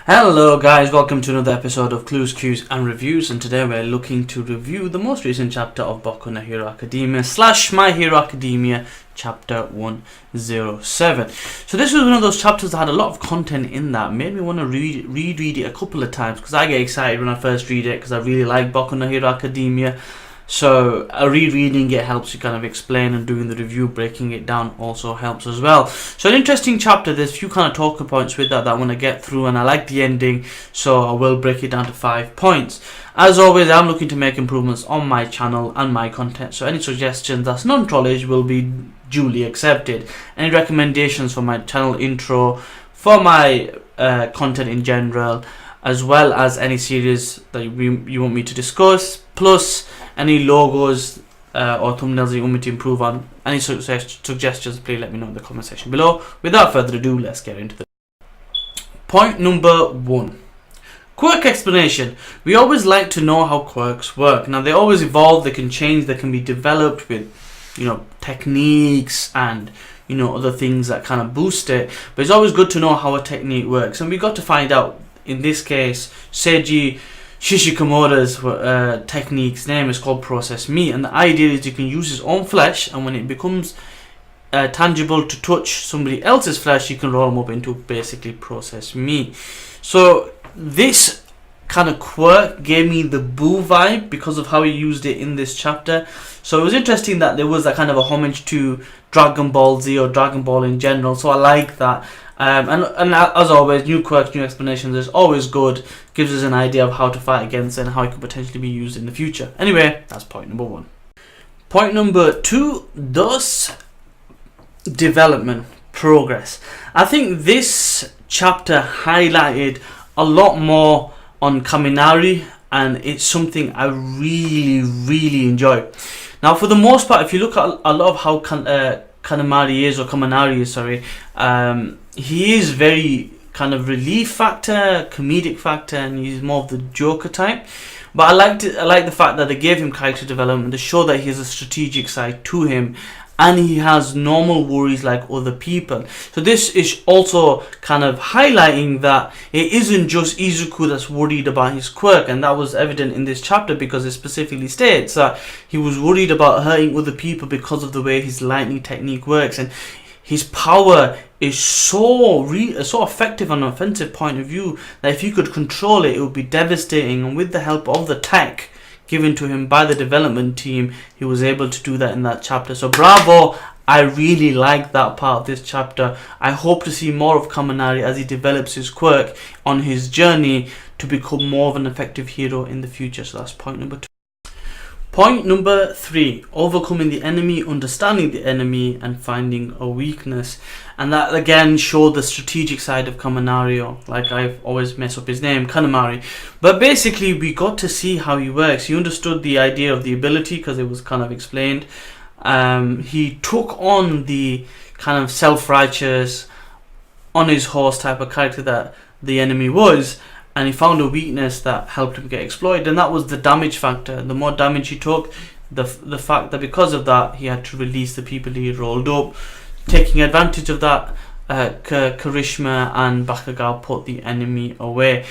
Hello guys, welcome to another episode of Clues, Cues and Reviews, and today we're looking to review the most recent chapter of Boku no Hero Academia / My Hero Academia chapter 107. So this was one of those chapters that had a lot of content in that, made me want to reread it a couple of times because I get excited when I first read it because I really like Boku no Hero Academia. So rereading it helps you kind of explain, and doing the review, breaking it down also helps as well. So an interesting chapter. There's a few kind of talking points with that I want to get through, and I like the ending, so I will break it down to 5 points. As always, I'm looking to make improvements on my channel and my content, so any suggestions that's non-trollage will be duly accepted. Any recommendations for my channel intro, for my content in general, as well as any series that you want me to discuss, plus any logos or thumbnails that you want me to improve on, any suggestions, please let me know in the comment section below. Without further ado, let's get into the point number 1. Quirk explanation. We always like to know how quirks work. Now they always evolve, they can change, they can be developed with techniques and other things that kind of boost it, but it's always good to know how a technique works, and we got to find out. In this case, Seiji Shishikamoto's technique's name is called Process Meat, and the idea is you can use his own flesh, and when it becomes tangible to touch somebody else's flesh, you can roll them up into basically processed meat. So this kind of quirk gave me the Boo vibe because of how he used it in this chapter. So it was interesting that there was that kind of a homage to Dragon Ball Z or Dragon Ball in general, so I like that. And as always, new quirks, new explanations is always good. Gives us an idea of how to fight against it and how it could potentially be used in the future. Anyway, that's point number 1. Point number 2, thus development, progress. I think this chapter highlighted a lot more on Kaminari, and it's something I really enjoy. Now for the most part, if you look at a lot of how Kaminari is, he is very kind of relief factor, comedic factor, and he's more of the Joker type. But I like the fact that they gave him character development to show that he has a strategic side to him, and he has normal worries like other people. So this is also kind of highlighting that it isn't just Izuku that's worried about his quirk, and that was evident in this chapter because it specifically states that he was worried about hurting other people because of the way his lightning technique works, and his power is so effective on an offensive point of view that if he could control it, it would be devastating. And with the help of the tech given to him by the development team, he was able to do that in that chapter. So bravo, I really like that part of this chapter. I hope to see more of Kaminari as he develops his quirk on his journey to become more of an effective hero in the future. So that's point number 2. Point number 3, overcoming the enemy, understanding the enemy, and finding a weakness. And that again showed the strategic side of Kaminari, or like I always mess up his name, Kanamari. But basically we got to see how he works. He understood the idea of the ability because it was kind of explained. He took on the kind of self-righteous, on his horse type of character that the enemy was, and he found a weakness that helped him get exploited, and that was the damage factor. The more damage he took, the fact that because of that he had to release the people he had rolled up. Taking advantage of that, Karishma and Bakugou put the enemy away.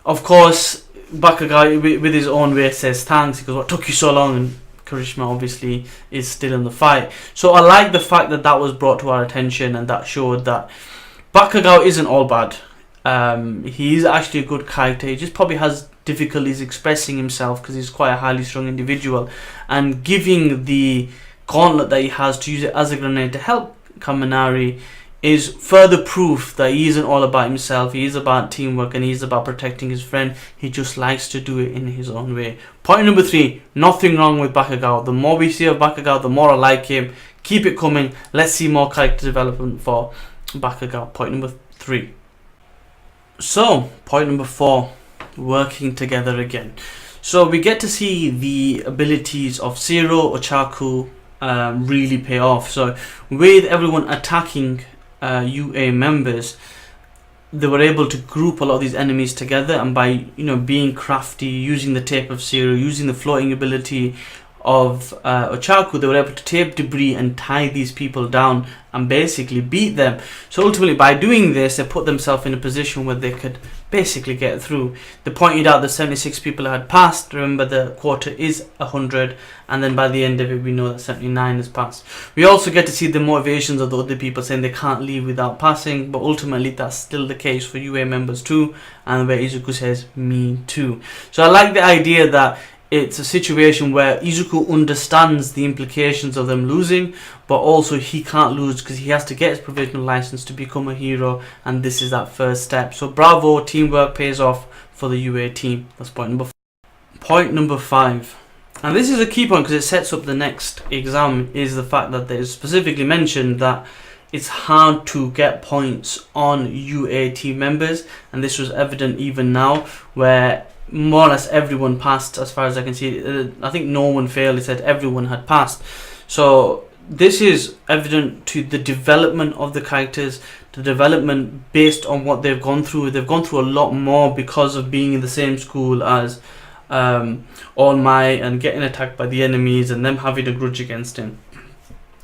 Of course, Bakugou with his own way says thanks. He goes, "What took you so long?" And Karishma obviously is still in the fight. So I like the fact that that was brought to our attention, and that showed that Bakugou isn't all bad. He is actually a good character. He just probably has difficulties expressing himself because he's quite a highly strung individual, and giving the gauntlet that he has to use it as a grenade to help Kaminari is further proof that he isn't all about himself. He is about teamwork, and he's about protecting his friend. He just likes to do it in his own way. Point number 3, nothing wrong with Bakugou. The more we see of Bakugou, the more I like him. Keep it coming. Let's see more character development for Bakugou. Point number 3. So, point number 4, working together again. So we get to see the abilities of Zero, Ochaku really pay off. So with everyone attacking UA members, they were able to group a lot of these enemies together, and by being crafty, using the tape of Zero, using the floating ability, of Ochaku, they were able to tape debris and tie these people down and basically beat them. So ultimately, by doing this, they put themselves in a position where they could basically get through. They pointed out that 76 people had passed. Remember, the quota is 100, and then by the end of it, we know that 79 has passed. We also get to see the motivations of the other people saying they can't leave without passing, but ultimately that's still the case for UA members too, and where Izuku says, me too. So I like the idea that it's a situation where Izuku understands the implications of them losing, but also he can't lose because he has to get his provisional license to become a hero, and this is that first step. So bravo, teamwork pays off for the UA team. That's point number 5. Point number 5. And this is a key point because it sets up the next exam, is the fact that they specifically mentioned that it's hard to get points on UA team members, and this was evident even now, where more or less everyone passed as far as I can see. I think no one failed. It said everyone had passed. So this is evident to the development of the characters, the development based on what they've gone through. They've gone through a lot more because of being in the same school as All Might and getting attacked by the enemies and them having a grudge against him.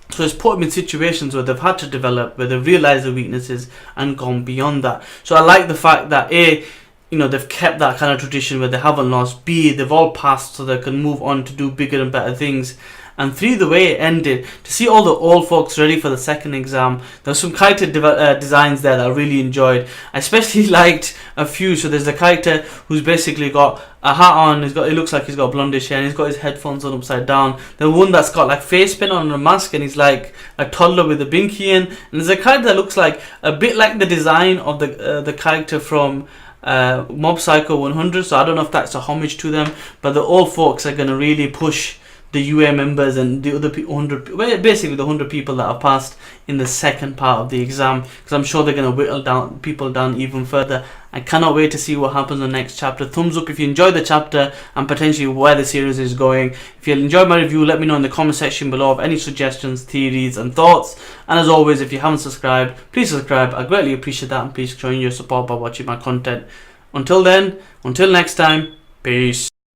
So it's put them in situations where they've had to develop, where they've realised their weaknesses and gone beyond that. So I like the fact that they've kept that kind of tradition where they haven't lost. B, they've all passed so they can move on to do bigger and better things. And 3, the way it ended, to see all the old folks ready for the second exam. There's some character designs there that I really enjoyed. I especially liked a few. So there's a character who's basically got a hat on. It looks like he's got blondish hair, and he's got his headphones on upside down. The one that's got like face paint on and a mask, and he's like a toddler with a binky in. And there's a character that looks like a bit like the design of the character from Mob Psycho 100. So I don't know if that's a homage to them, but the old folks are going to really push the UA members and the other 100, basically the 100 people that have passed in the second part of the exam, because I'm sure they're going to whittle people down even further. I cannot wait to see what happens in the next chapter. Thumbs up if you enjoyed the chapter and potentially where the series is going. If you enjoyed my review, let me know in the comment section below of any suggestions, theories and thoughts. And as always, if you haven't subscribed, please subscribe. I greatly appreciate that, and please join your support by watching my content. Until then, until next time, peace.